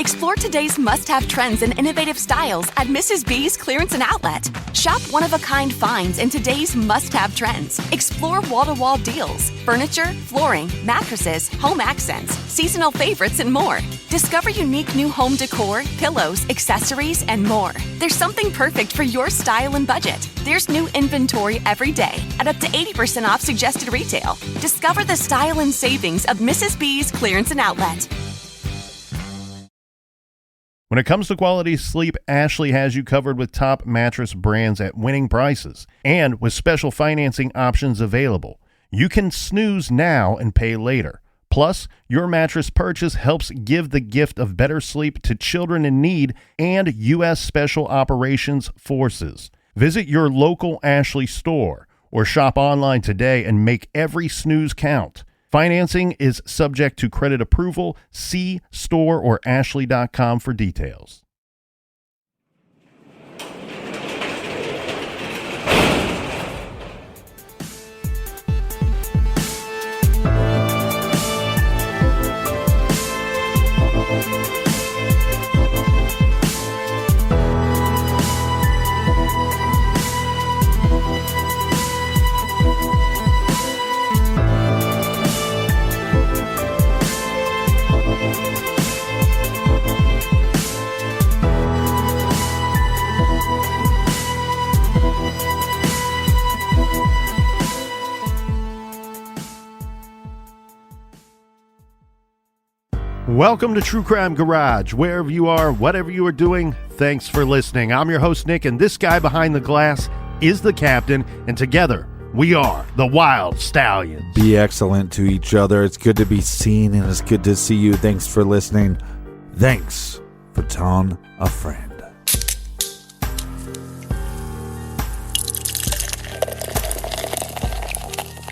Explore today's must-have trends and innovative styles at Mrs. B's Clearance and Outlet. Shop one-of-a-kind finds in today's must-have trends. Explore wall-to-wall deals, furniture, flooring, mattresses, home accents, seasonal favorites, and more. Discover unique new home decor, pillows, accessories, and more. There's something perfect for your style and budget. There's new inventory every day at up to 80% off suggested retail. Discover the style and savings of Mrs. B's Clearance and Outlet. When it comes to quality sleep, Ashley has you covered with top mattress brands at winning prices and with special financing options available. You can snooze now and pay later. Plus, your mattress purchase helps give the gift of better sleep to children in need and U.S. Special Operations Forces. Visit your local Ashley store or shop online today and make every snooze count. Financing is subject to credit approval. See store or ashley.com for details. Welcome to True Crime Garage. Wherever you are, whatever you are doing, thanks for listening. I'm your host, Nick, and this guy behind the glass is the captain, and together we are the Wild Stallions. Be excellent to each other. It's good to be seen, and it's good to see you. Thanks for listening. Thanks for telling a friend.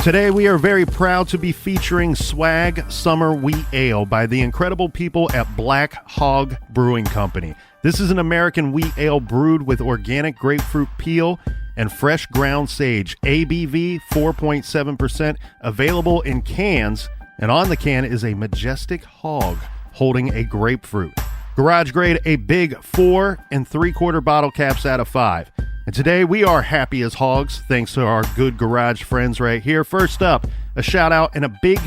Today we are very proud to be featuring Swag Summer Wheat Ale by the incredible people at Black Hog Brewing Company. This is an American wheat ale brewed with organic grapefruit peel and fresh ground sage. ABV 4.7%, available in cans, and on the can is a majestic hog holding a grapefruit. Garage grade, a big 4 3/4 bottle caps out of 5. And today we are happy as hogs, thanks to our good garage friends right here. First up, a shout out and a big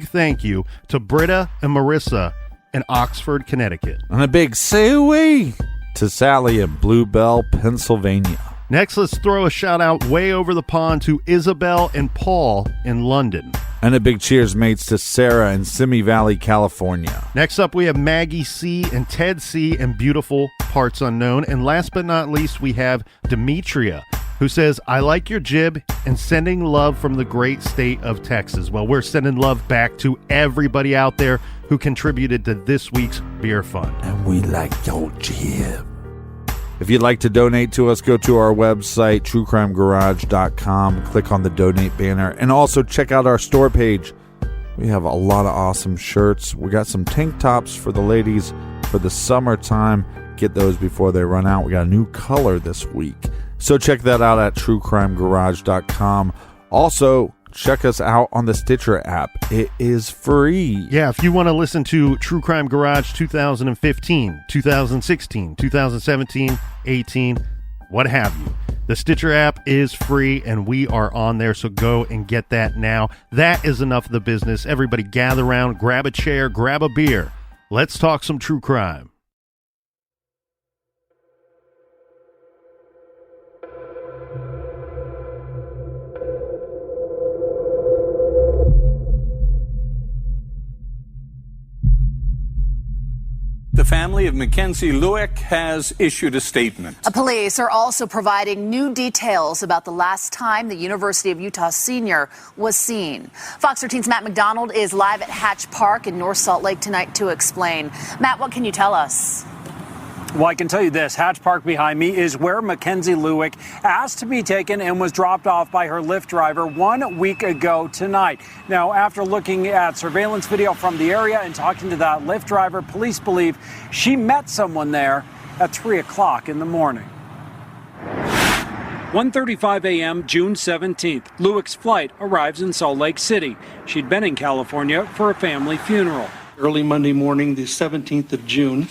thank you to Britta and Marissa in Oxford, Connecticut. And a big say-wee to Sally in Bluebell, Pennsylvania. Next, let's throw a shout out way over the pond to Isabel and Paul in London. And a big cheers, mates, to Sarah in Simi Valley, California. Next up, we have Maggie C. and Ted C. in beautiful Parts Unknown. And last but not least, we have Demetria, who says, I like your jib and sending love from the great state of Texas. Well, we're sending love back to everybody out there who contributed to this week's beer fund. And we like your jib. If you'd like to donate to us, go to our website, truecrimegarage.com, click on the donate banner, and also check out our store page. We have a lot of awesome shirts. We got some tank tops for the ladies for the summertime. Get those before they run out. We got a new color this week. So check that out at truecrimegarage.com. Also, check us out on the Stitcher app. It is free. Yeah, if you want to listen to True Crime Garage 2015, 2016, 2017, 18, what have you. The Stitcher app is free, and we are on there, so go and get that now. That is enough of the business. Everybody gather around, grab a chair, grab a beer. Let's talk some true crime. The family of Mackenzie Lueck has issued a statement. Police are also providing new details about the last time the University of Utah senior was seen. Fox 13's Matt McDonald is live at Hatch Park in North Salt Lake tonight to explain. Matt, what can you tell us? Well, I can tell you this. Hatch Park behind me is where Mackenzie Lueck asked to be taken and was dropped off by her Lyft driver 1 week ago tonight. Now, after looking at surveillance video from the area and talking to that Lyft driver, police believe she met someone there at 3 o'clock in the morning. 1:35 a.m., June 17th. Lueck's flight arrives in Salt Lake City. She'd been in California for a family funeral. early Monday morning, the 17th of June,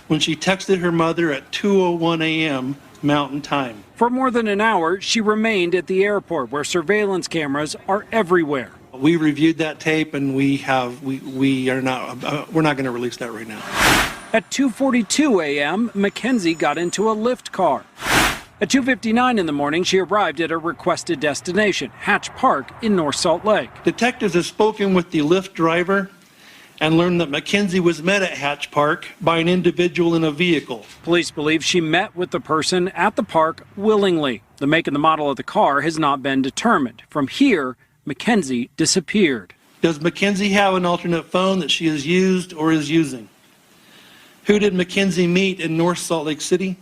when she texted her mother at 2:01 a.m. Mountain Time. For more than an hour, she remained at the airport where surveillance cameras are everywhere. We reviewed that tape, and we're not going to release that right now. At 2:42 a.m., Mackenzie got into a Lyft car. At 2:59 in the morning, she arrived at a requested destination, Hatch Park in North Salt Lake. Detectives have spoken with the Lyft driver and learned that Mackenzie was met at Hatch Park by an individual in a vehicle. Police believe she met with the person at the park willingly. The make and the model of the car has not been determined. From here, Mackenzie disappeared. Does Mackenzie have an alternate phone that she has used or is using? Who did Mackenzie meet in North Salt Lake City?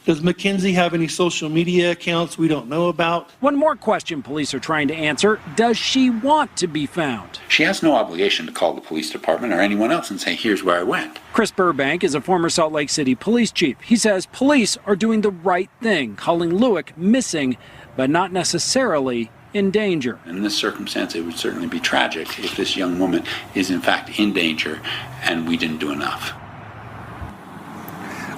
Does Mackenzie have any social media accounts we don't know about? One more question police are trying to answer. Does she want to be found? She has no obligation to call the police department or anyone else and say, here's where I went. Chris Burbank is a former Salt Lake City police chief. He says police are doing the right thing, calling Lueck missing, but not necessarily in danger. In this circumstance, it would certainly be tragic if this young woman is in fact in danger and we didn't do enough.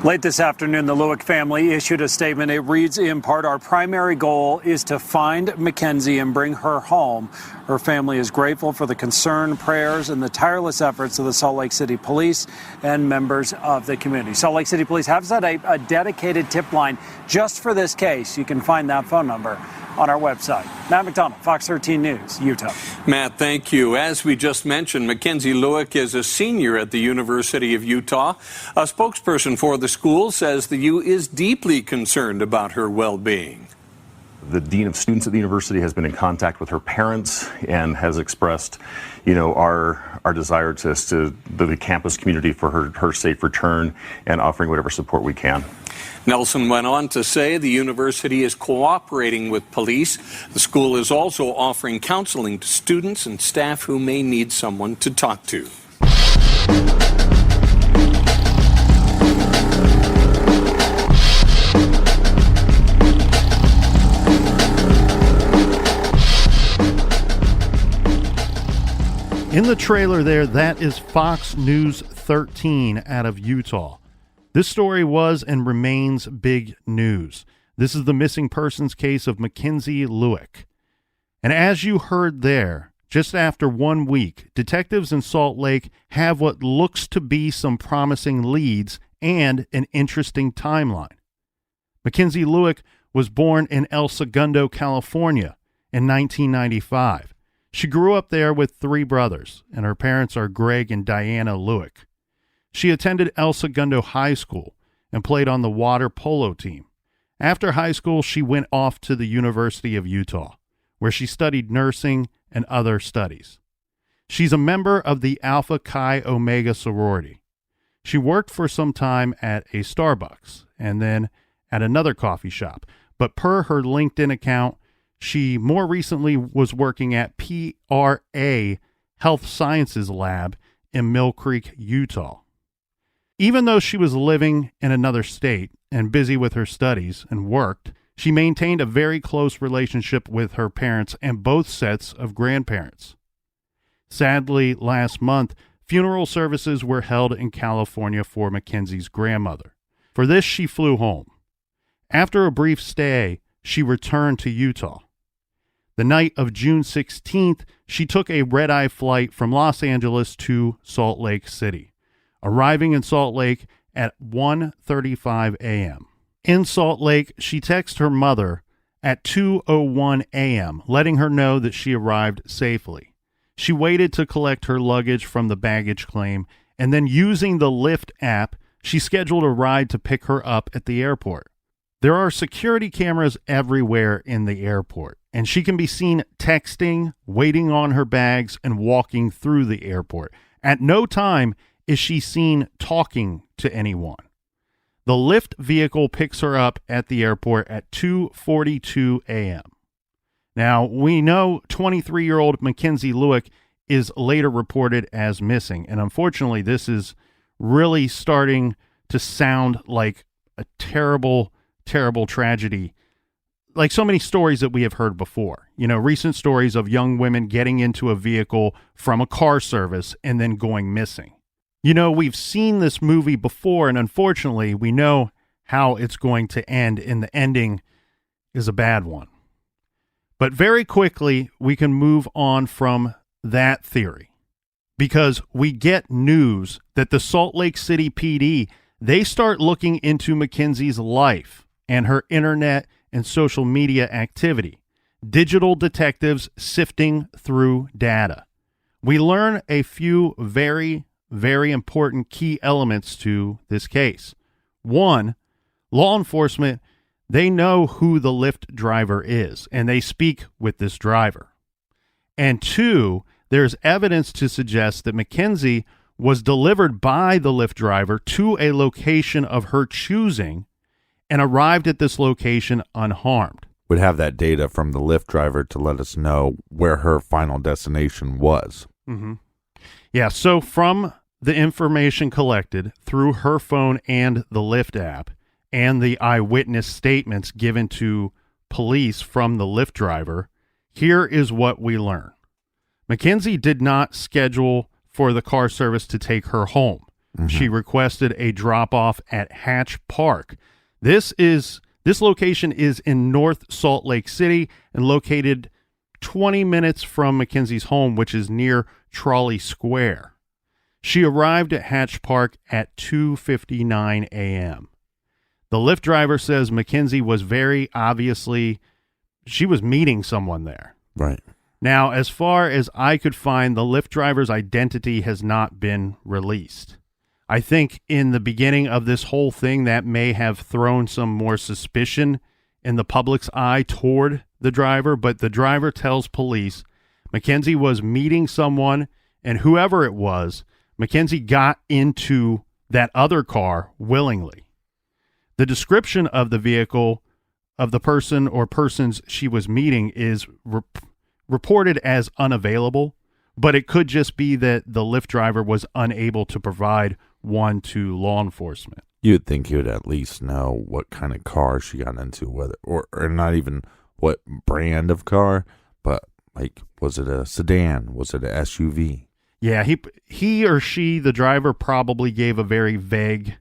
Late this afternoon, the Lueck family issued a statement. It reads in part, "Our primary goal is to find Mackenzie and bring her home." Her family is grateful for the concern, prayers, and the tireless efforts of the Salt Lake City Police and members of the community. Salt Lake City Police have set a dedicated tip line just for this case. You can find that phone number on our website. Matt McDonald, Fox 13 News, Utah. Matt, thank you. As we just mentioned, Mackenzie Lueck is a senior at the University of Utah. A spokesperson for the school says the U is deeply concerned about her well-being. The dean of students at the university has been in contact with her parents and has expressed, our desire to the campus community for her safe return and offering whatever support we can. Nelson went on to say the university is cooperating with police. The school is also offering counseling to students and staff who may need someone to talk to. In the trailer there, that is Fox News 13 out of Utah. This story was and remains big news. This is the missing persons case of Mackenzie Lueck. And as you heard there, just after 1 week, detectives in Salt Lake have what looks to be some promising leads and an interesting timeline. Mackenzie Lueck was born in El Segundo, California in 1995. She grew up there with 3 brothers, and her parents are Greg and Diana Lueck. She attended El Segundo High School and played on the water polo team. After high school, she went off to the University of Utah, where she studied nursing and other studies. She's a member of the Alpha Chi Omega sorority. She worked for some time at a Starbucks and then at another coffee shop, but per her LinkedIn account, she more recently was working at PRA Health Sciences Lab in Mill Creek, Utah. Even though she was living in another state and busy with her studies and worked, she maintained a very close relationship with her parents and both sets of grandparents. Sadly, last month, funeral services were held in California for Mackenzie's grandmother. For this, she flew home. After a brief stay, she returned to Utah. The night of June 16th, she took a red-eye flight from Los Angeles to Salt Lake City, arriving in Salt Lake at 1:35 a.m. In Salt Lake, she texted her mother at 2:01 a.m., letting her know that she arrived safely. She waited to collect her luggage from the baggage claim, and then using the Lyft app, she scheduled a ride to pick her up at the airport. There are security cameras everywhere in the airport, and she can be seen texting, waiting on her bags, and walking through the airport. At no time is she seen talking to anyone. The Lyft vehicle picks her up at the airport at 2:42 a.m. Now, we know 23-year-old Mackenzie Lueck is later reported as missing, and unfortunately, this is really starting to sound like a terrible, terrible tragedy. like so many stories that we have heard before. Recent stories of young women getting into a vehicle from a car service and then going missing. We've seen this movie before, and unfortunately, we know how it's going to end, and the ending is a bad one. But very quickly, we can move on from that theory because we get news that the Salt Lake City PD, they start looking into Mackenzie's life and her internet and social media activity. Digital detectives sifting through data. We learn a few very, very important key elements to this case. One, law enforcement, they know who the Lyft driver is, and they speak with this driver. And two, there's evidence to suggest that Mackenzie was delivered by the Lyft driver to a location of her choosing and arrived at this location unharmed. Would have that data from the Lyft driver to let us know where her final destination was. Mm-hmm. Yeah, so from the information collected through her phone and the Lyft app, and the eyewitness statements given to police from the Lyft driver, here is what we learn. Mackenzie did not schedule for the car service to take her home. Mm-hmm. She requested a drop-off at Hatch Park. This location is in North Salt Lake City and located 20 minutes from Mackenzie's home, which is near Trolley Square. She arrived at Hatch Park at 2:59 a.m. The Lyft driver says Mackenzie was very obviously, she was meeting someone there. Right. Now, as far as I could find, the Lyft driver's identity has not been released. I think in the beginning of this whole thing, that may have thrown some more suspicion in the public's eye toward the driver, but the driver tells police Mackenzie was meeting someone, and whoever it was, Mackenzie got into that other car willingly. The description of the vehicle of the person or persons she was meeting is reported as unavailable, but it could just be that the Lyft driver was unable to provide one to law enforcement. You'd think he would at least know what kind of car she got into, whether or not even what brand of car, but like, was it a sedan? Was it an SUV? Yeah, he or she, the driver, probably gave a very vague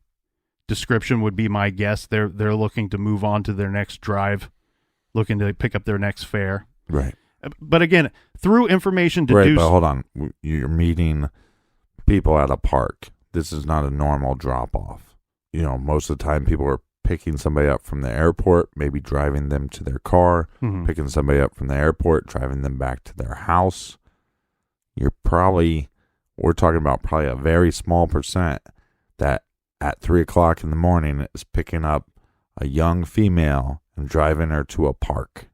description, would be my guess. They're looking to move on to their next drive, looking to pick up their next fare. Right. But again, through information deduced... Right, but hold on. You're meeting people at a park. This is not a normal drop-off. Most of the time people are picking somebody up from the airport, maybe driving them to their car, mm-hmm. picking somebody up from the airport, driving them back to their house. We're talking about probably a very small percent that at 3 o'clock in the morning is picking up a young female and driving her to a park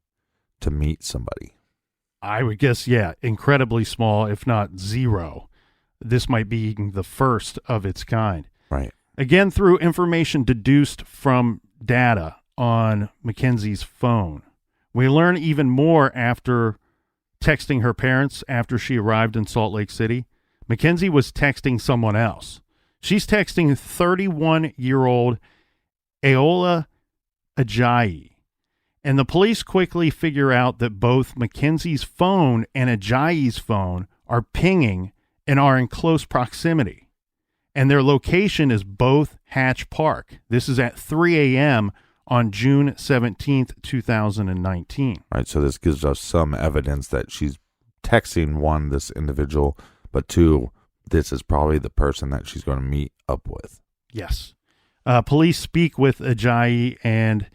to meet somebody. I would guess, yeah, incredibly small, if not zero. This might be the first of its kind. Right. Again, through information deduced from data on Mackenzie's phone, we learn even more after texting her parents after she arrived in Salt Lake City. Mackenzie was texting someone else. She's texting 31-year-old Aola Ajayi. And the police quickly figure out that both Mackenzie's phone and Ajayi's phone are pinging and are in close proximity. And their location is both Hatch Park. This is at 3 a.m. on June 17th, 2019. Right, so this gives us some evidence that she's texting, one, this individual, but two, this is probably the person that she's going to meet up with. Yes. Police speak with Ajayi, and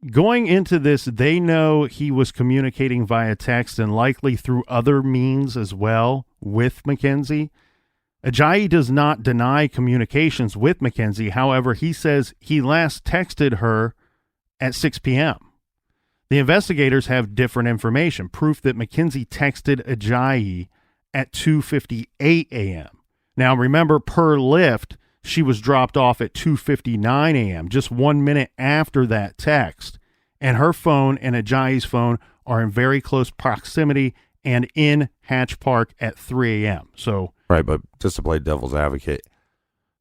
going into this, they know he was communicating via text and likely through other means as well with Mackenzie. Ajayi does not deny communications with Mackenzie. However, he says he last texted her at 6 p.m. The investigators have different information, proof that Mackenzie texted Ajayi at 2:58 a.m. Now, remember, per Lyft, she was dropped off at 2:59 a.m., just 1 minute after that text. And her phone and Ajayi's phone are in very close proximity and in Hatch Park at 3 a.m. So, right, but just to play devil's advocate,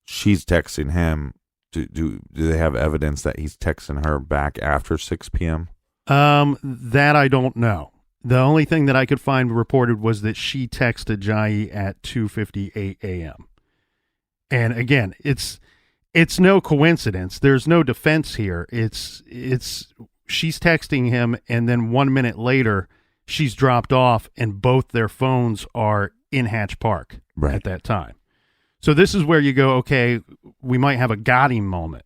she's texting him. Do they have evidence that he's texting her back after 6 p.m.? That I don't know. The only thing that I could find reported was that she texted Ajayi at 2:58 a.m. And again, it's no coincidence. There's no defense here. It's she's texting him, and then 1 minute later, she's dropped off, and both their phones are in Hatch Park at that time. So this is where you go, okay, we might have a got him moment,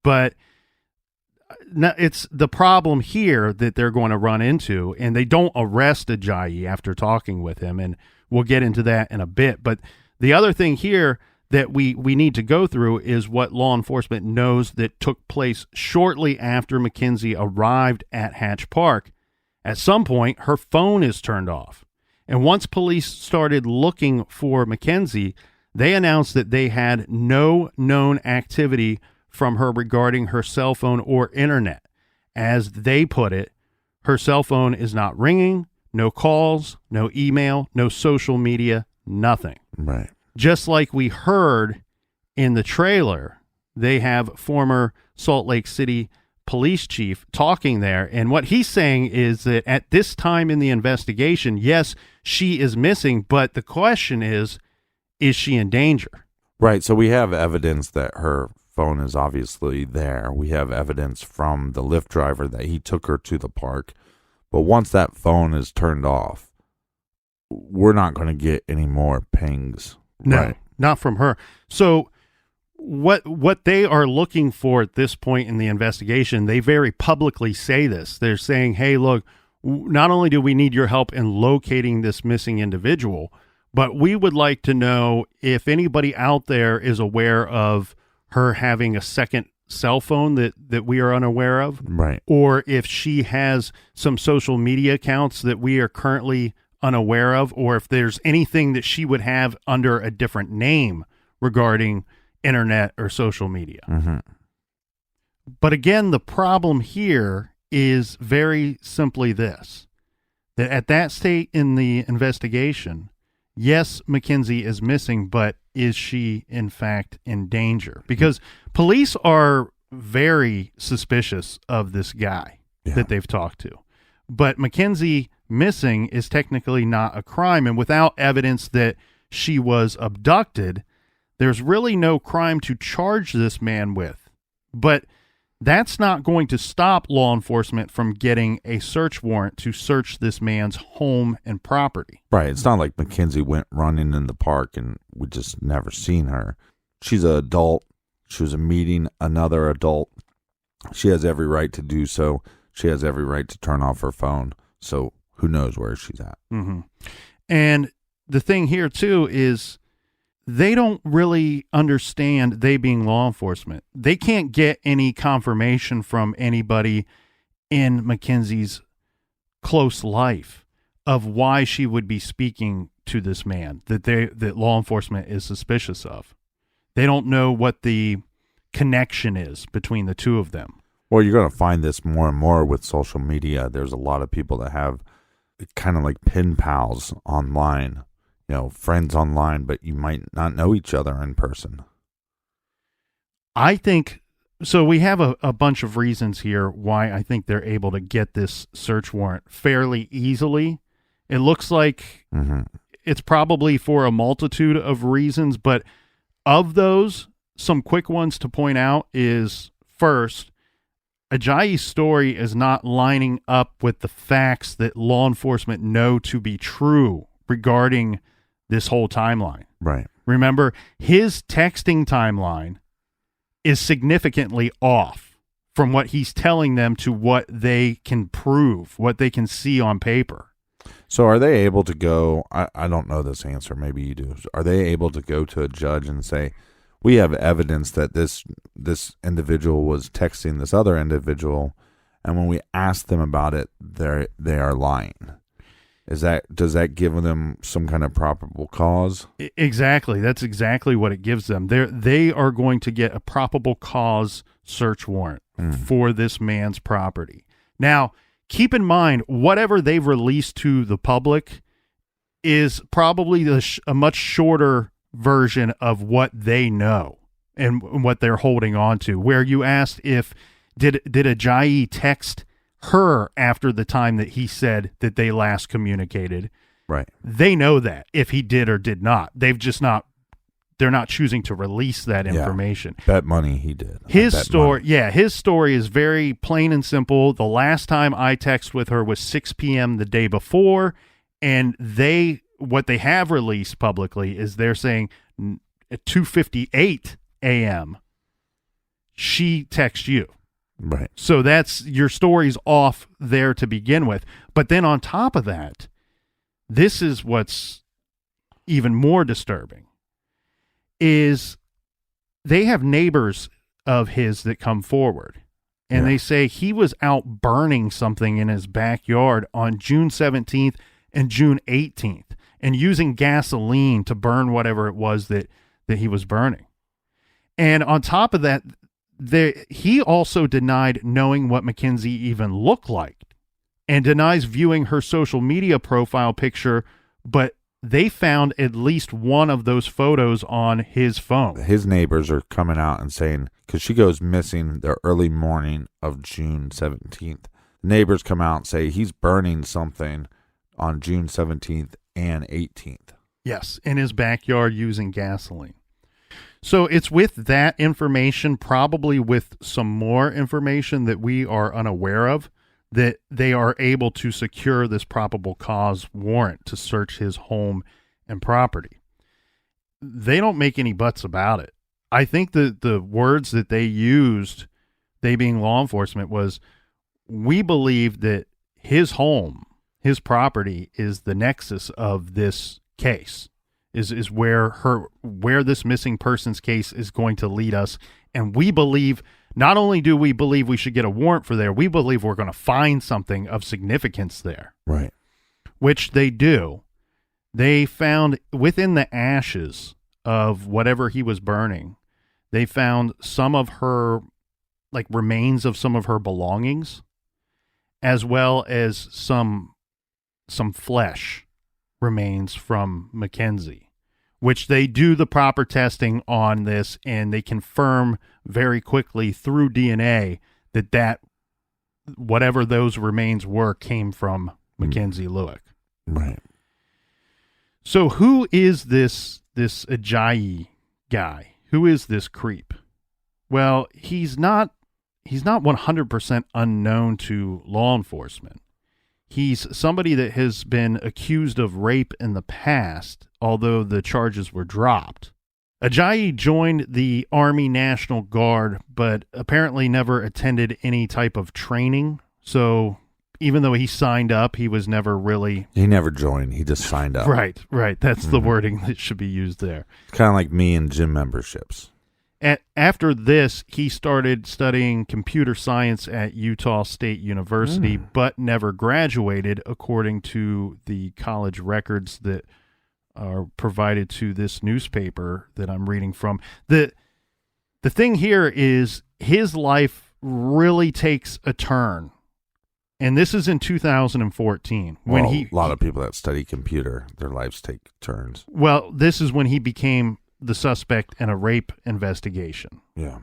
but it's the problem here that they're going to run into, and they don't arrest Ajayi after talking with him, and we'll get into that in a bit. But the other thing here that we need to go through is what law enforcement knows that took place shortly after Mackenzie arrived at Hatch Park. At some point, her phone is turned off. And once police started looking for Mackenzie, they announced that they had no known activity from her regarding her cell phone or internet. As they put it, her cell phone is not ringing, no calls, no email, no social media, nothing. Right. Just like we heard in the trailer, they have former Salt Lake City police chief talking there. And what he's saying is that at this time in the investigation, yes, she is missing, but the question is she in danger? Right. So we have evidence that her phone is obviously there. We have evidence from the Lyft driver that he took her to the park. But once that phone is turned off, we're not going to get any more pings. No, right. Not from her. So what they are looking for at this point in the investigation, they very publicly say this. They're saying, hey, look, not only do we need your help in locating this missing individual, but we would like to know if anybody out there is aware of her having a second cell phone that we are unaware of. Right. Or if she has some social media accounts that we are currently unaware of, or if there's anything that she would have under a different name regarding internet or social media. Mm-hmm. But again, the problem here is very simply this, that at that state in the investigation, yes, Mackenzie is missing, but is she in fact in danger? Because police are very suspicious of this guy that they've talked to. But Mackenzie missing is technically not a crime, and without evidence that she was abducted, there's really no crime to charge this man with. But that's not going to stop law enforcement from getting a search warrant to search this man's home and property. Right. It's not like Mackenzie went running in the park and we just never seen her. She's an adult. She was meeting another adult. She has every right to do so. She has every right to turn off her phone. So who knows where she's at. Mm-hmm. And the thing here, too, is they don't really understand, they being law enforcement. They can't get any confirmation from anybody in Mackenzie's close life of why she would be speaking to this man that law enforcement is suspicious of. They don't know what the connection is between the two of them. Well, you're going to find this more and more with social media. There's a lot of people that have kind of like pen pals online, you know, friends online, but you might not know each other in person. I think, so we have a bunch of reasons here why I think they're able to get this search warrant fairly easily. It looks like it's probably for a multitude of reasons, but of those, some quick ones to point out is, first, Ajayi's story is not lining up with the facts that law enforcement know to be true regarding this whole timeline. Right. Remember, his texting timeline is significantly off from what he's telling them to what they can prove, what they can see on paper. So are they able to go, I don't know this answer, maybe you do. Are they able to go to a judge and say, we have evidence that this individual was texting this other individual, and when we ask them about it, they are lying? Does that give them some kind of probable cause? Exactly. That's exactly what it gives them. They are going to get a probable cause search warrant for this man's property. Now, keep in mind, whatever they've released to the public is probably a much shorter version of what they know and what they're holding on to. Where you asked if did Ajayi text her after the time that he said that they last communicated. Right. They know that if he did or did not. They're not choosing to release that information. Bet money he did. His story is very plain and simple. The last time I texted with her was 6 p.m. the day before, and what they have released publicly is they're saying at 2:58 a.m. she texts you. Right. So that's your story's off there to begin with. But then on top of that, this is what's even more disturbing, is they have neighbors of his that come forward, and they say he was out burning something in his backyard on June 17th and June 18th and using gasoline to burn whatever it was that he was burning. And on top of that, he also denied knowing what Mackenzie even looked like and denies viewing her social media profile picture, but they found at least one of those photos on his phone. His neighbors are coming out and saying, because she goes missing the early morning of June 17th. Neighbors come out and say he's burning something on June 17th and 18th. Yes, in his backyard using gasoline. So it's with that information, probably with some more information that we are unaware of, that they are able to secure this probable cause warrant to search his home and property. They don't make any buts about it. I think the words that they used, they being law enforcement, was, we believe that his home, his property, is the nexus of this case. Is where this missing persons case is going to lead us. And we believe, not only do we believe we should get a warrant for there, we believe we're going to find something of significance there. Right. Which they do. They found within the ashes of whatever he was burning, they found some of her, like, remains of some of her belongings, as well as some flesh remains from Mackenzie, which they do the proper testing on this, and they confirm very quickly through DNA that whatever those remains were came from Mackenzie Lueck. Right. So who is this Ajayi guy? Who is this creep? Well, he's not 100% unknown to law enforcement. He's somebody that has been accused of rape in the past, although the charges were dropped. Ajayi joined the Army National Guard, but apparently never attended any type of training. So even though he signed up, he was never really... He never joined. He just signed up. Right. That's the wording that should be used there. It's kind of like me and gym memberships. After this, he started studying computer science at Utah State University, but never graduated, according to the college records that are provided to this newspaper that I'm reading from. The thing here is his life really takes a turn, and this is in 2014. When a lot of people that study computer, their lives take turns. Well, this is when he became the suspect in a rape investigation. Yeah.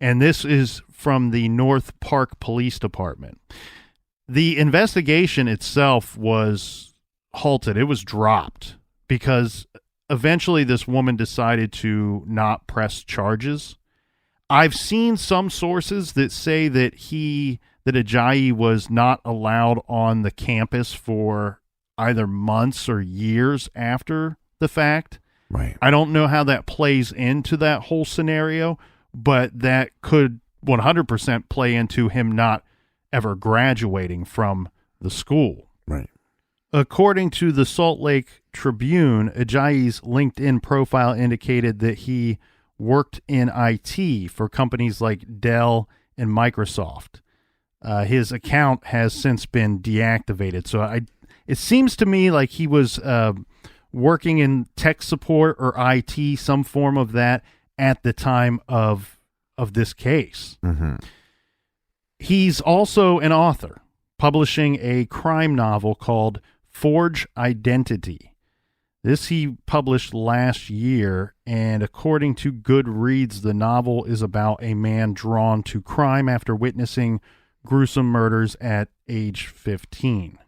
And this is from the North Park Police Department. The investigation itself was halted. It was dropped because eventually this woman decided to not press charges. I've seen some sources that say that Ajayi was not allowed on the campus for either months or years after the fact. Right. I don't know how that plays into that whole scenario, but that could 100% play into him not ever graduating from the school. Right. According to the Salt Lake Tribune, Ajayi's LinkedIn profile indicated that he worked in IT for companies like Dell and Microsoft. His account has since been deactivated. So it seems to me like he was working in tech support or IT, some form of that, at the time of this case. Mm-hmm. He's also an author, publishing a crime novel called Forge Identity. This he published last year, and according to Goodreads, the novel is about a man drawn to crime after witnessing gruesome murders at age 15.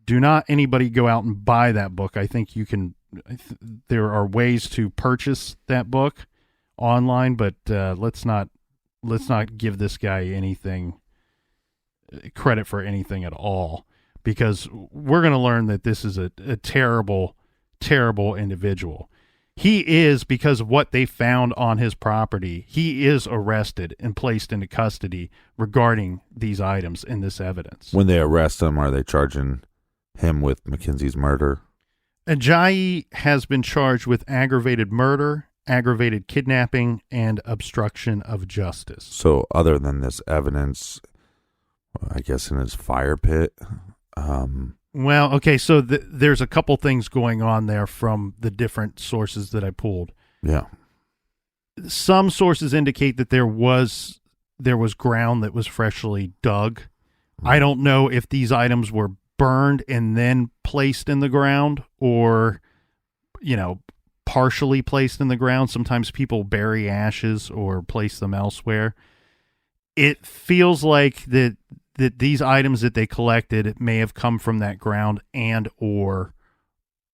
Do not anybody go out and buy that book. I think you can, there are ways to purchase that book online, but let's not give this guy anything credit for anything at all, because we're going to learn that this is a terrible, terrible individual. He is, because of what they found on his property, he is arrested and placed into custody regarding these items and this evidence. When they arrest him, are they charging him with Mackenzie's murder? Ajayi has been charged with aggravated murder, aggravated kidnapping, and obstruction of justice. So other than this evidence, I guess in his fire pit. Well, okay, so there's a couple things going on there from the different sources that I pulled. Yeah. Some sources indicate that there was ground that was freshly dug. I don't know if these items were burned and then placed in the ground, or, partially placed in the ground. Sometimes people bury ashes or place them elsewhere. It feels like that these items that they collected may have come from that ground and or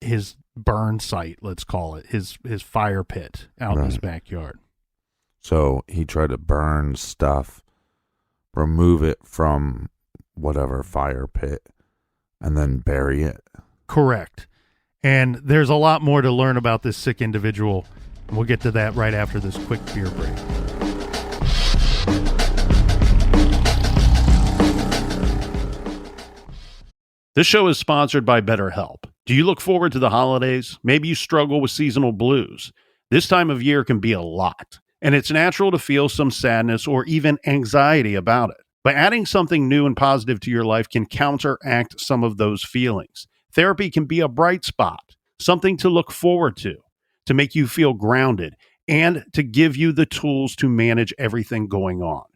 his burn site, let's call it, his fire pit out in his backyard. So he tried to burn stuff, remove it from whatever fire pit, and then bury it. Correct. And there's a lot more to learn about this sick individual. We'll get to that right after this quick beer break. This show is sponsored by BetterHelp. Do you look forward to the holidays? Maybe you struggle with seasonal blues. This time of year can be a lot, and it's natural to feel some sadness or even anxiety about it. But adding something new and positive to your life can counteract some of those feelings. Therapy can be a bright spot, something to look forward to make you feel grounded, and to give you the tools to manage everything going on.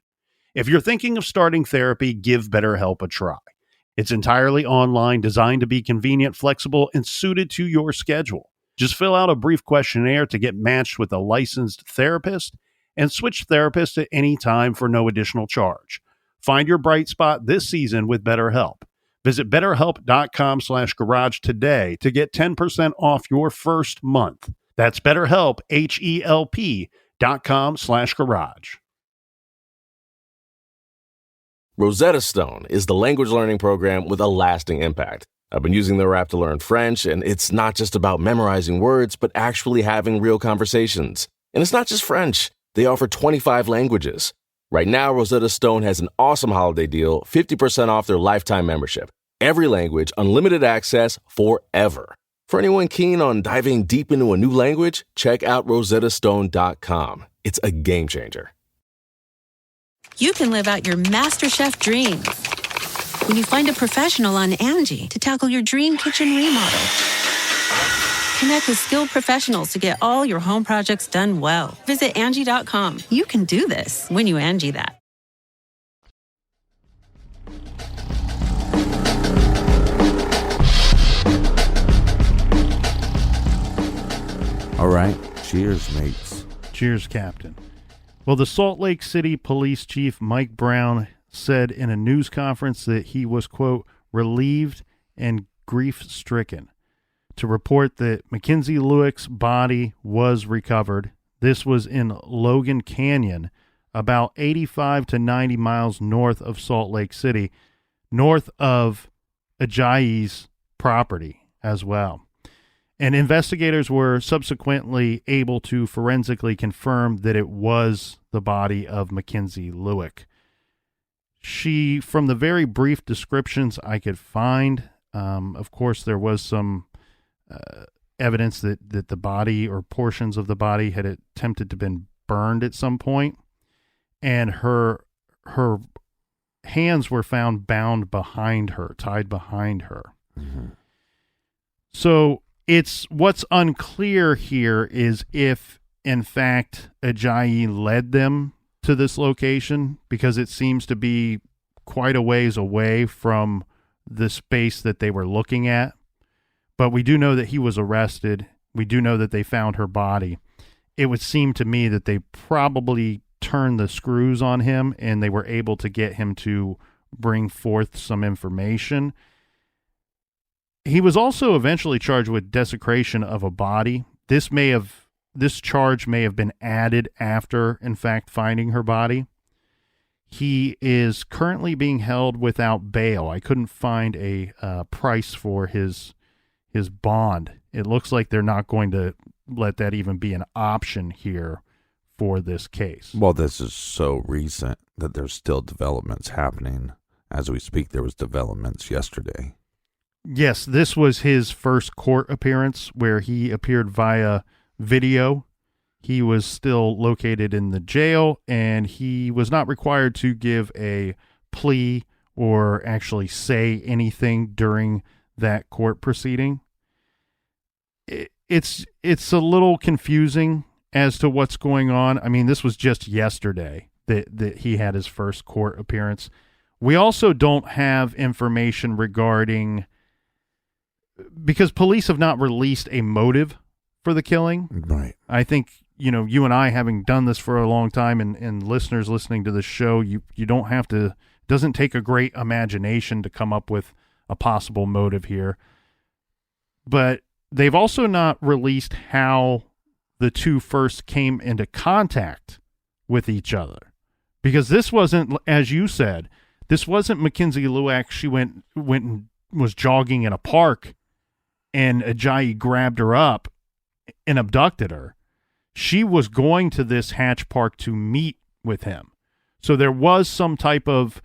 If you're thinking of starting therapy, give BetterHelp a try. It's entirely online, designed to be convenient, flexible, and suited to your schedule. Just fill out a brief questionnaire to get matched with a licensed therapist and switch therapists at any time for no additional charge. Find your bright spot this season with BetterHelp. Visit BetterHelp.com/garage today to get 10% off your first month. That's BetterHelp, HELP.com/garage. Rosetta Stone is the language learning program with a lasting impact. I've been using their app to learn French, and it's not just about memorizing words, but actually having real conversations. And it's not just French. They offer 25 languages. Right now, Rosetta Stone has an awesome holiday deal, 50% off their lifetime membership. Every language, unlimited access forever. For anyone keen on diving deep into a new language, check out rosettastone.com. It's a game changer. You can live out your MasterChef dreams when you find a professional on Angie to tackle your dream kitchen remodel. Connect with skilled professionals to get all your home projects done well. Visit Angie.com. You can do this when you Angie that. All right. Cheers, mates. Cheers, Captain. Well, the Salt Lake City Police Chief Mike Brown said in a news conference that he was, quote, relieved and grief-stricken to report that Mackenzie Lueck's body was recovered. This was in Logan Canyon, about 85 to 90 miles north of Salt Lake City, north of Ajayi's property as well. And investigators were subsequently able to forensically confirm that it was the body of Mackenzie Lueck. She, from the very brief descriptions I could find, of course, there was some evidence that the body or portions of the body had attempted to been burned at some point, and her hands were found bound behind her, tied behind her. Mm-hmm. So what's unclear here is if, in fact, Ajayi led them to this location, because it seems to be quite a ways away from the space that they were looking at. But we do know that he was arrested. We do know that they found her body. It would seem to me that they probably turned the screws on him and they were able to get him to bring forth some information. He was also eventually charged with desecration of a body. This charge may have been added after, in fact, finding her body. He is currently being held without bail. I couldn't find a price for his bond. It looks like they're not going to let that even be an option here for this case. Well, this is so recent that there's still developments happening. As we speak, there was developments yesterday. Yes, this was his first court appearance where he appeared via video. He was still located in the jail, and he was not required to give a plea or actually say anything during that court proceeding. It's a little confusing as to what's going on. I mean, this was just yesterday that he had his first court appearance. We also don't have information regarding, because police have not released a motive for the killing. Right. I think, you and I, having done this for a long time, and listeners listening to this show, you don't have to, it doesn't take a great imagination to come up with a possible motive here. But they've also not released how the two first came into contact with each other. Because this wasn't, as you said, this wasn't Mackenzie Lueck. She went and was jogging in a park and Ajayi grabbed her up and abducted her. She was going to this Hatch Park to meet with him. So there was some type of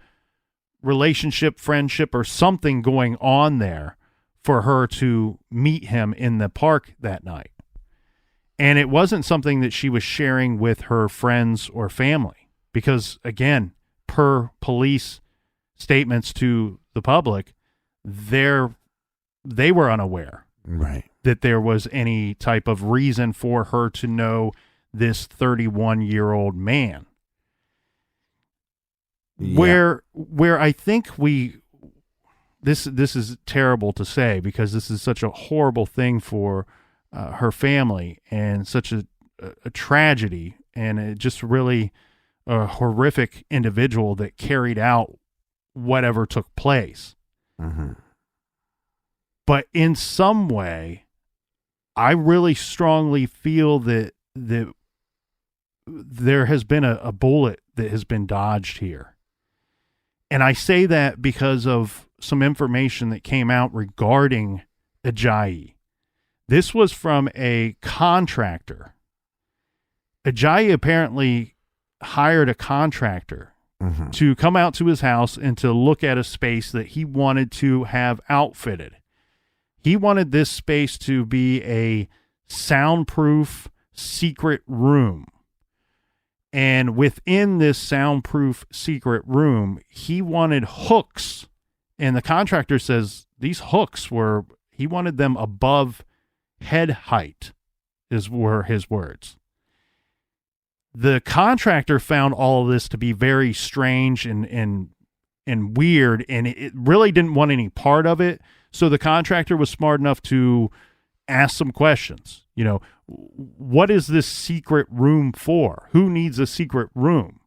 relationship, friendship, or something going on there for her to meet him in the park that night. And it wasn't something that she was sharing with her friends or family because, again, per police statements to the public, they were unaware. Right. That there was any type of reason for her to know this 31-year-old man. Yeah. Where I think this is terrible to say because this is such a horrible thing for her family and such a tragedy, and it just really a horrific individual that carried out whatever took place. Mm-hmm. But in some way, I really strongly feel that there has been a bullet that has been dodged here. And I say that because of some information that came out regarding Ajayi. This was from a contractor. Ajayi apparently hired a contractor to come out to his house and to look at a space that he wanted to have outfitted. He wanted this space to be a soundproof secret room. And within this soundproof secret room, he wanted hooks. And the contractor says these hooks he wanted them above head height, were his words. The contractor found all of this to be very strange and weird, and it really didn't want any part of it. So the contractor was smart enough to ask some questions. What is this secret room for? Who needs a secret room?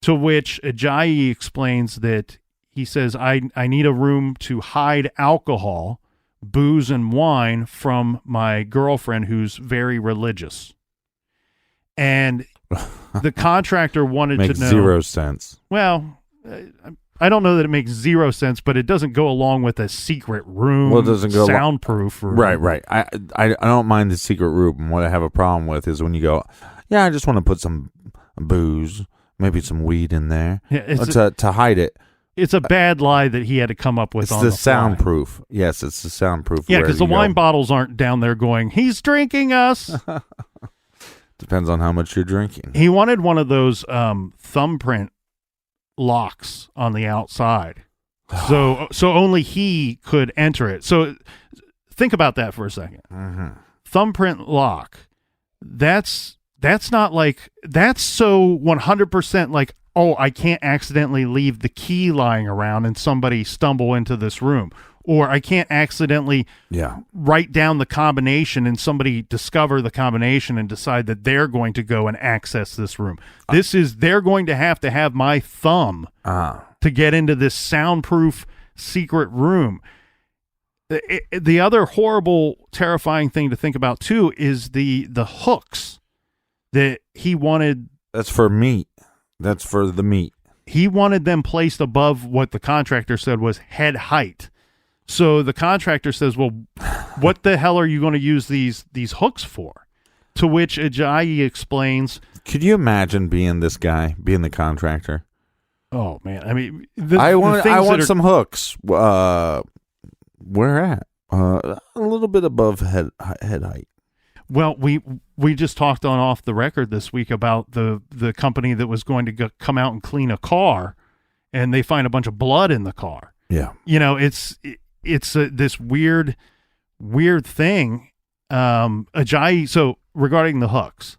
To which Ajayi explains that he says, I need a room to hide alcohol, booze, and wine from my girlfriend who's very religious. And the contractor wanted to know. Makes zero sense. Well, I don't know that it makes zero sense, but it doesn't go along with a secret room. Well, it doesn't go soundproof room. Right. I don't mind the secret room. What I have a problem with is when you go, I just want to put some booze, maybe some weed in there to hide it. It's a bad lie that he had to come up with. It's on the soundproof. fly. Yes, it's the soundproof. Yeah, because the wine bottles aren't down there going, he's drinking us. Depends on how much you're drinking. He wanted one of those thumbprint locks on the outside. So only he could enter it. So think about that for a second. Mm-hmm. Thumbprint lock. That's not like, that's so 100% like, oh, I can't accidentally leave the key lying around and somebody stumble into this room. Or I can't accidentally write down the combination and somebody discover the combination and decide that they're going to go and access this room. They're going to have my thumb to get into this soundproof secret room. The other horrible, terrifying thing to think about too is the hooks that he wanted. That's for meat. That's for the meat. He wanted them placed above what the contractor said was head height. So the contractor says, well, what the hell are you going to use these hooks for? To which Ajayi explains. Could you imagine being this guy, being the contractor? Oh, man. I mean, I want some hooks. Where at? A little bit above head height. Well, we just talked on off the record this week about the company that was going to come out and clean a car, and they find a bunch of blood in the car. Yeah, it's this weird thing. Ajayi. So regarding the hooks,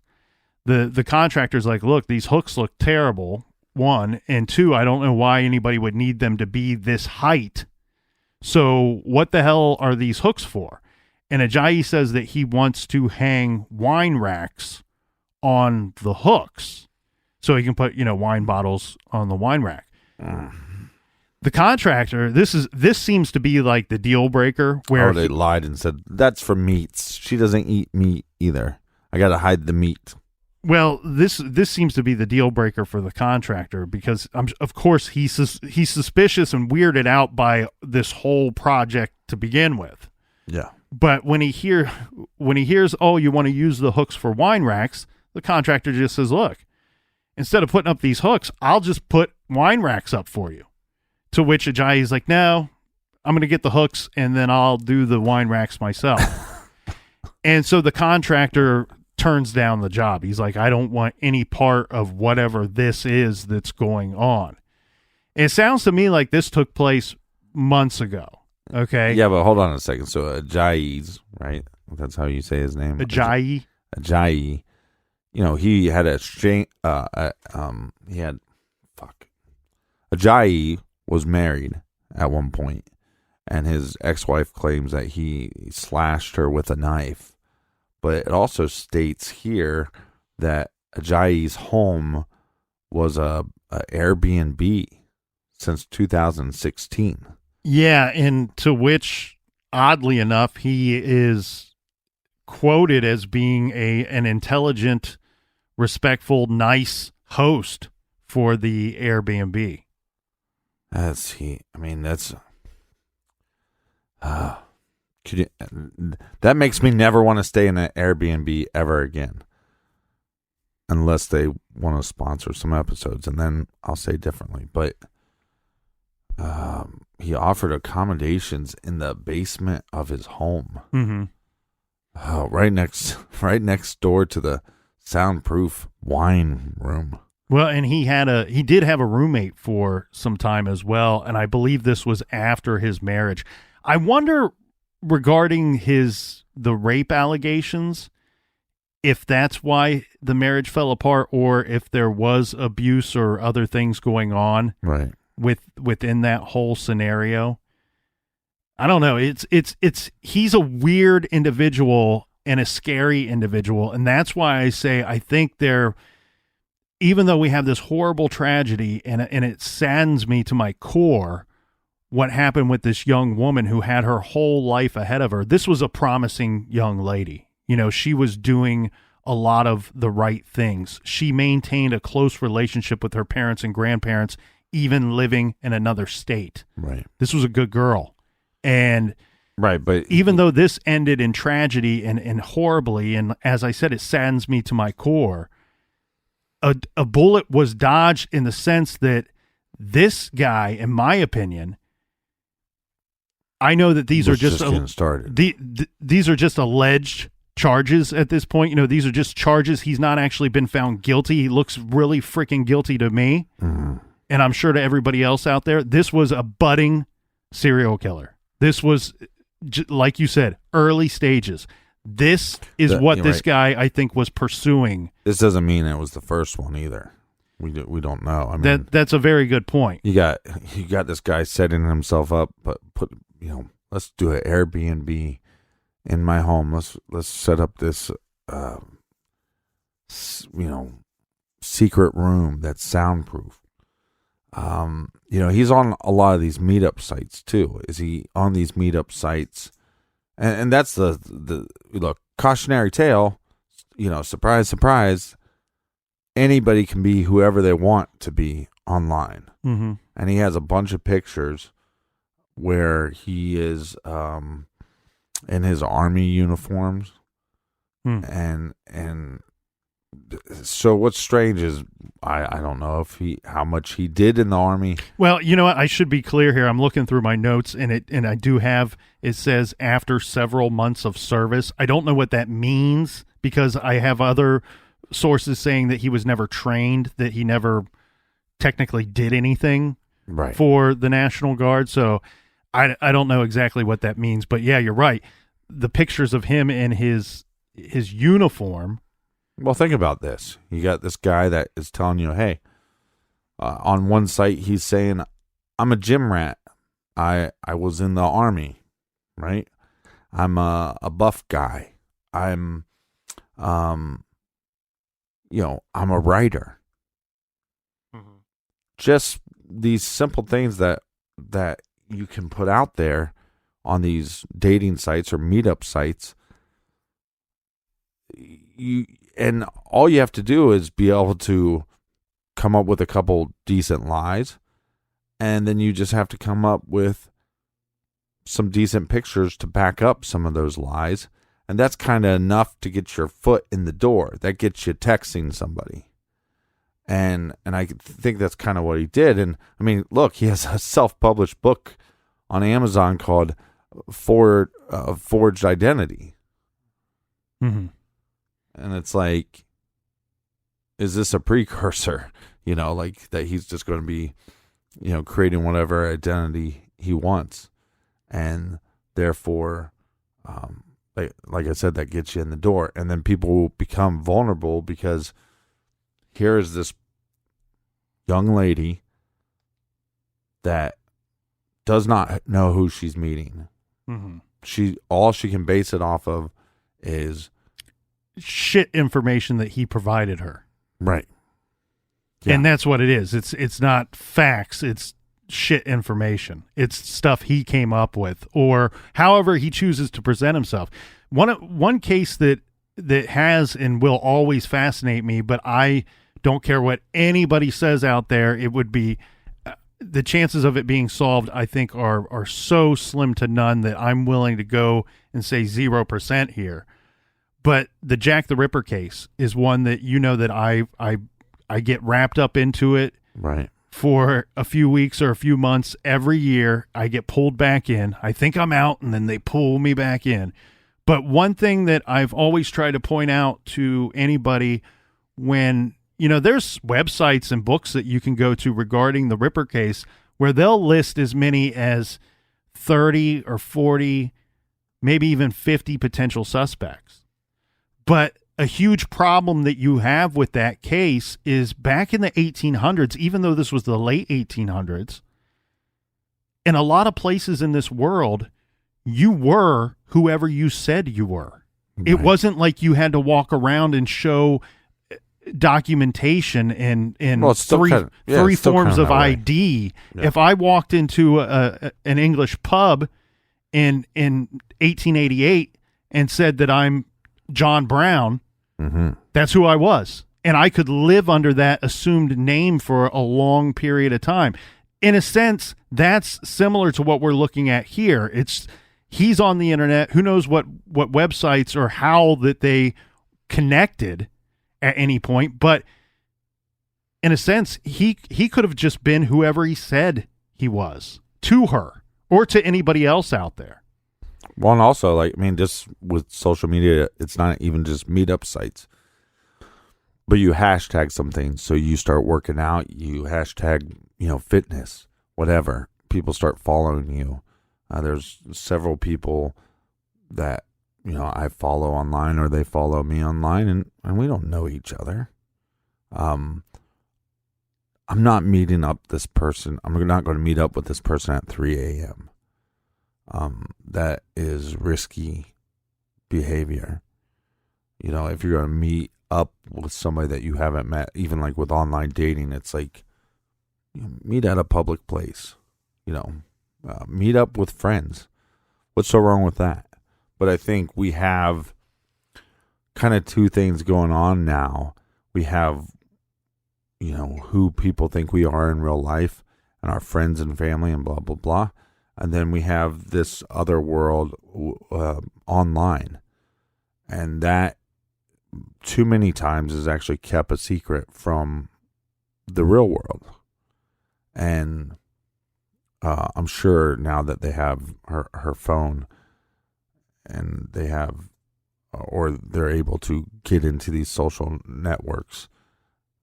the contractor's like, look, these hooks look terrible. 1, and 2, I don't know why anybody would need them to be this height. So what the hell are these hooks for? And Ajayi says that he wants to hang wine racks on the hooks so he can put, wine bottles on the wine rack. The contractor, this seems to be like the deal breaker where they lied and said, that's for meats. She doesn't eat meat either. I got to hide the meat. Well, this seems to be the deal breaker for the contractor because, of course, he's suspicious and weirded out by this whole project to begin with. Yeah. But when he hears, oh, you want to use the hooks for wine racks, the contractor just says, look, instead of putting up these hooks, I'll just put wine racks up for you. To which Ajayi's like, no, I'm going to get the hooks and then I'll do the wine racks myself. And so the contractor turns down the job. He's like, I don't want any part of whatever this is that's going on. It sounds to me like this took place months ago. Okay. Yeah, but hold on a second. So Ajayi's, right? That's how you say his name. Ajayi. Ajayi. He had Ajayi was married at one point, and his ex-wife claims that he slashed her with a knife. But it also states here that Ajayi's home was a Airbnb since 2016. Yeah, and to which, oddly enough, he is quoted as being an intelligent, respectful, nice host for the Airbnb. That makes me never want to stay in an Airbnb ever again, unless they want to sponsor some episodes, and then I'll say differently. But he offered accommodations in the basement of his home, right next door to the soundproof wine room. Well, and he did have a roommate for some time as well, and I believe this was after his marriage. I wonder, regarding the rape allegations, if that's why the marriage fell apart, or if there was abuse or other things going on within that whole scenario. I don't know. He's a weird individual and a scary individual, and that's why I say I think even though we have this horrible tragedy and it saddens me to my core what happened with this young woman who had her whole life ahead of her. This was a promising young lady. She was doing a lot of the right things. She maintained a close relationship with her parents and grandparents, even living in another state. Right. This was a good girl. And but even though this ended in tragedy and horribly, and as I said, it saddens me to my core, a bullet was dodged in the sense that this guy, in my opinion, I know that these are just getting started. These are just alleged charges at this point. These are just charges. He's not actually been found guilty. He looks really freaking guilty to me, and I'm sure to everybody else out there. This was a budding serial killer. This was, like you said, early stages. This is what this guy, I think, was pursuing. This doesn't mean it was the first one either. We don't know. I mean, that's a very good point. You got this guy setting himself up, but let's do an Airbnb in my home. Let's set up this secret room that's soundproof. he's on a lot of these meetup sites too. Is he on these meetup sites? And that's the look, cautionary tale, surprise, surprise. Anybody can be whoever they want to be online. Mm-hmm. And he has a bunch of pictures where he is in his army uniforms. And so what's strange is I don't know how much he did in the army. Well, you know what? I should be clear here. I'm looking through my notes, and I do have, it says after several months of service. I don't know what that means because I have other sources saying that he was never trained, that he never technically did anything for the National Guard. So I don't know exactly what that means. But yeah, you're right. The pictures of him in his uniform. Well, think about this. You got this guy that is telling you, hey, on one site he's saying, I'm a gym rat. I was in the army, right? I'm a buff guy. I'm a writer. Mm-hmm. Just these simple things that you can put out there on these dating sites or meetup sites. And all you have to do is be able to come up with a couple decent lies, and then you just have to come up with some decent pictures to back up some of those lies, and that's kind of enough to get your foot in the door. That gets you texting somebody, and I think that's kind of what he did. And I mean, look, he has a self-published book on Amazon called Forged Identity. Mm-hmm. And it's like, is this a precursor, like that he's just going to be, creating whatever identity he wants. And therefore, like I said, that gets you in the door. And then people will become vulnerable because here is this young lady that does not know who she's meeting. Mm-hmm. All she can base it off of is shit information that he provided her. Right. Yeah. And that's what it is. It's not facts. It's shit information. It's stuff he came up with or however he chooses to present himself. One case that has and will always fascinate me, but I don't care what anybody says out there, it would be the chances of it being solved, I think, are so slim to none that I'm willing to go and say 0% here. But the Jack the Ripper case is one that that I get wrapped up into it right for a few weeks or a few months every year. I get pulled back in. I think I'm out, and then they pull me back in. But one thing that I've always tried to point out to anybody when, there's websites and books that you can go to regarding the Ripper case where they'll list as many as 30 or 40, maybe even 50 potential suspects. But a huge problem that you have with that case is back in the 1800s, even though this was the late 1800s, in a lot of places in this world, you were whoever you said you were. Right. It wasn't like you had to walk around and show documentation in three forms of ID. Yeah. If I walked into an English pub in 1888 and said that I'm John Brown, mm-hmm. That's who I was. And I could live under that assumed name for a long period of time. In a sense, that's similar to what we're looking at here. He's on the internet. Who knows what websites or how that they connected at any point. But in a sense, he could have just been whoever he said he was to her or to anybody else out there. Well, and also, just with social media, it's not even just meetup sites. But you hashtag something, so you start working out, you hashtag, fitness, whatever. People start following you. There's several people that, I follow online or they follow me online, and we don't know each other. I'm not meeting up this person. I'm not going to meet up with this person at 3 a.m. That is risky behavior. If you're going to meet up with somebody that you haven't met, even like with online dating, it's like meet at a public place, meet up with friends. What's so wrong with that? But I think we have kind of two things going on now. We have, who people think we are in real life and our friends and family and blah, blah, blah. And then we have this other world online. And that too many times is actually kept a secret from the real world. And I'm sure now that they have her phone and they have, or they're able to get into these social networks,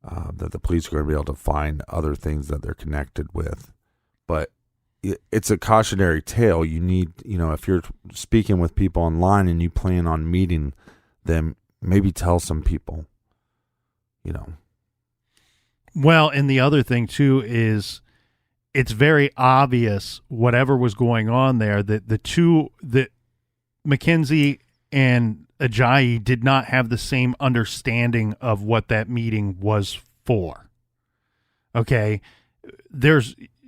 that the police are going to be able to find other things that they're connected with. But it's a cautionary tale. You need, if you're speaking with people online and you plan on meeting them, maybe tell some people, Well, and the other thing too is it's very obvious whatever was going on there that Mackenzie and Ajayi did not have the same understanding of what that meeting was for. Okay.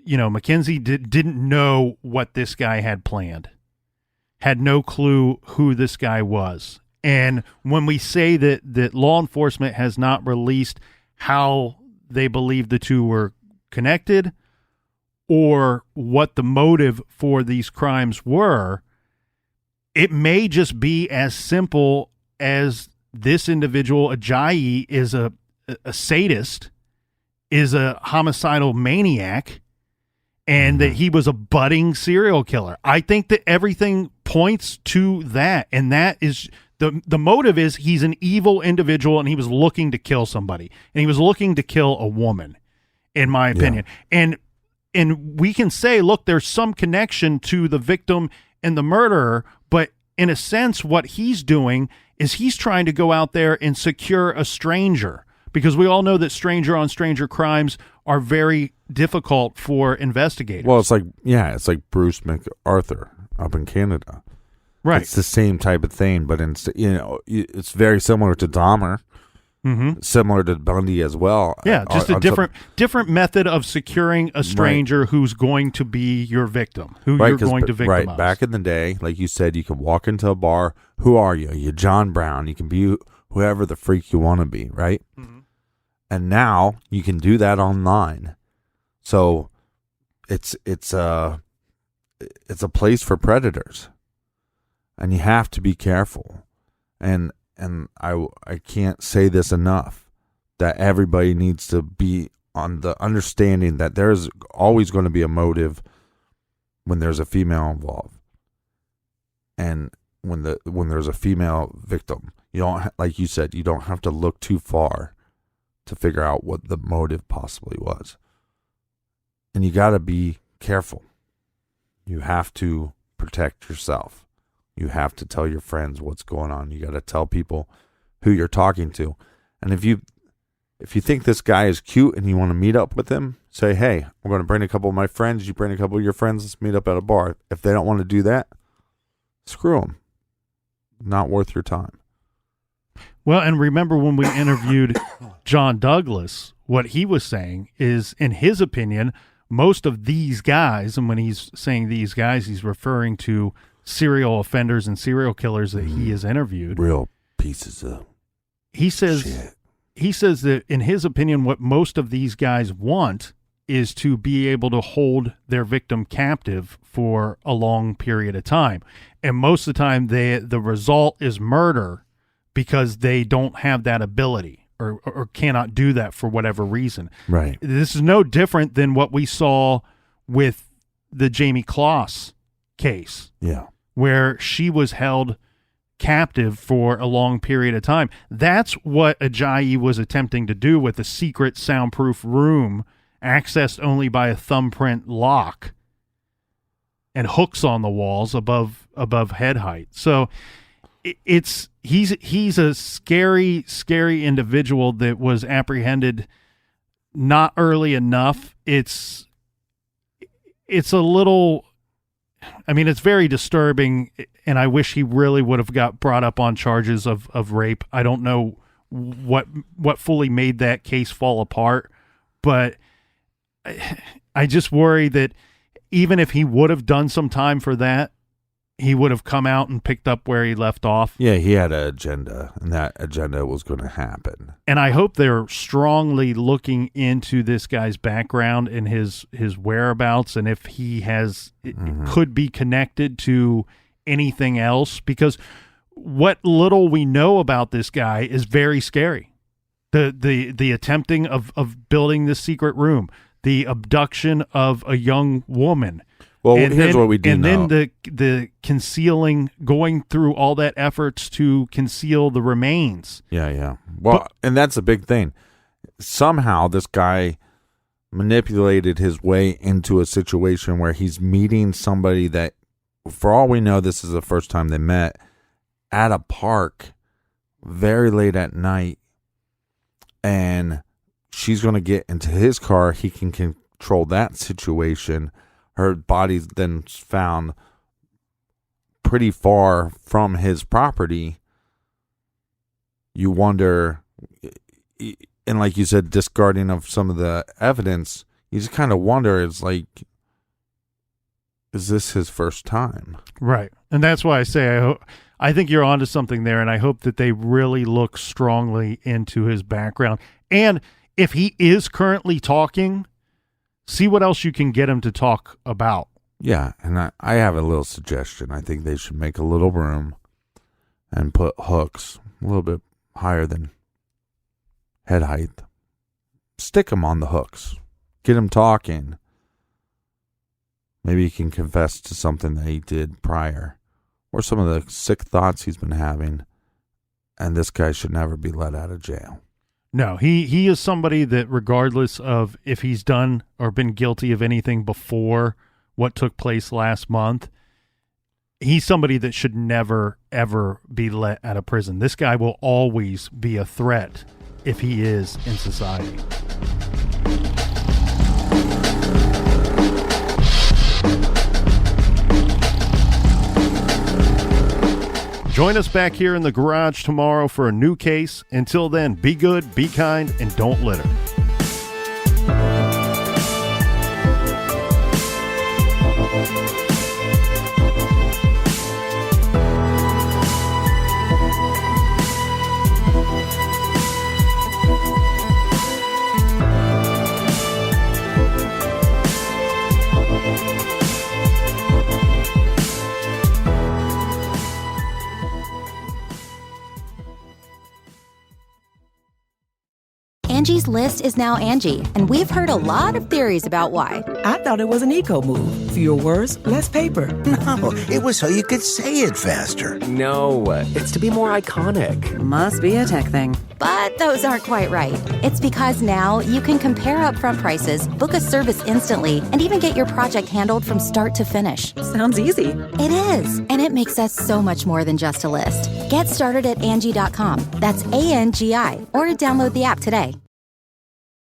Mackenzie didn't know what this guy had planned, had no clue who this guy was. And when we say that law enforcement has not released how they believe the two were connected or what the motive for these crimes were, it may just be as simple as this individual, Ajayi, is a sadist, is a homicidal maniac, and that he was a budding serial killer. I think that everything points to that, and that is the motive is he's an evil individual, and he was looking to kill somebody, and he was looking to kill a woman, in my opinion. Yeah. And we can say, look, there's some connection to the victim and the murderer, but in a sense, what he's doing is he's trying to go out there and secure a stranger, because we all know that stranger on stranger crimes are very difficult for investigators. Well, it's like Bruce MacArthur up in Canada. Right. It's the same type of thing, but it's very similar to Dahmer, similar to Bundy as well. Yeah, just a different method of securing a stranger who's going to be your victim, who you're going to victimize. Right, back in the day, like you said, you can walk into a bar. Who are you? You're John Brown. You can be whoever the freak you want to be, right? Mm-hmm. And now you can do that online. So it's a place for predators. And you have to be careful. And I can't say this enough, that everybody needs to be on the understanding that there's always going to be a motive when there's a female involved. And when there's a female victim, you don't, like you said, you don't have to look too far to figure out what the motive possibly was. And you got to be careful. You have to protect yourself. You have to tell your friends what's going on. You got to tell people who you're talking to. And if you think this guy is cute and you want to meet up with him, say, hey, I'm going to bring a couple of my friends. You bring a couple of your friends. Let's meet up at a bar. If they don't want to do that, screw them. Not worth your time. Well, and remember when we interviewed John Douglas, what he was saying is, in his opinion, most of these guys, and when he's saying these guys, he's referring to serial offenders and serial killers that he has interviewed. Real pieces of shit. He says that, in his opinion, what most of these guys want is to be able to hold their victim captive for a long period of time. And most of the time, the result is murder, because they don't have that ability or cannot do that for whatever reason. Right. This is no different than what we saw with the Jamie Kloss case. Yeah. Where she was held captive for a long period of time. That's what Ajayi was attempting to do with a secret soundproof room accessed only by a thumbprint lock and hooks on the walls above head height. So he's a scary individual that was apprehended not early enough. It's a little, I mean, it's very disturbing, and I wish he really would have got brought up on charges of rape. I don't know what fully made that case fall apart, but I just worry that even if he would have done some time for that, he would have come out and picked up where he left off. Yeah, he had an agenda, and that agenda was going to happen. And I hope they're strongly looking into this guy's background and his whereabouts, and if he has could be connected to anything else, because what little we know about this guy is very scary. The attempting of building this secret room, the abduction of a young woman. Well, here's what we do know. And then the concealing, going through all that efforts to conceal the remains. Yeah. Well, and that's a big thing. Somehow this guy manipulated his way into a situation where he's meeting somebody that, for all we know, this is the first time they met, at a park very late at night. And she's going to get into his car. He can control that situation. Her body's then found pretty far from his property. You wonder, and like you said, discarding of some of the evidence, you just kind of wonder, it's like, is this his first time? Right. And that's why I say I think you're onto something there, and I hope that they really look strongly into his background. And if he is currently talking, see what else you can get him to talk about. Yeah, and I have a little suggestion. I think they should make a little room and put hooks a little bit higher than head height. Stick him on the hooks. Get him talking. Maybe he can confess to something that he did prior, or some of the sick thoughts he's been having, and this guy should never be let out of jail. No, he is somebody that, regardless of if he's done or been guilty of anything before what took place last month, he's somebody that should never, ever be let out of prison. This guy will always be a threat if he is in society. Join us back here in the garage tomorrow for a new case. Until then, be good, be kind, and don't litter. Angie's List is now Angie, and we've heard a lot of theories about why. I thought it was an eco move. Fewer words, less paper. No, it was so you could say it faster. No, it's to be more iconic. Must be a tech thing. But those aren't quite right. It's because now you can compare upfront prices, book a service instantly, and even get your project handled from start to finish. Sounds easy. It is, and it makes us so much more than just a list. Get started at Angie.com. That's ANGI, or download the app today.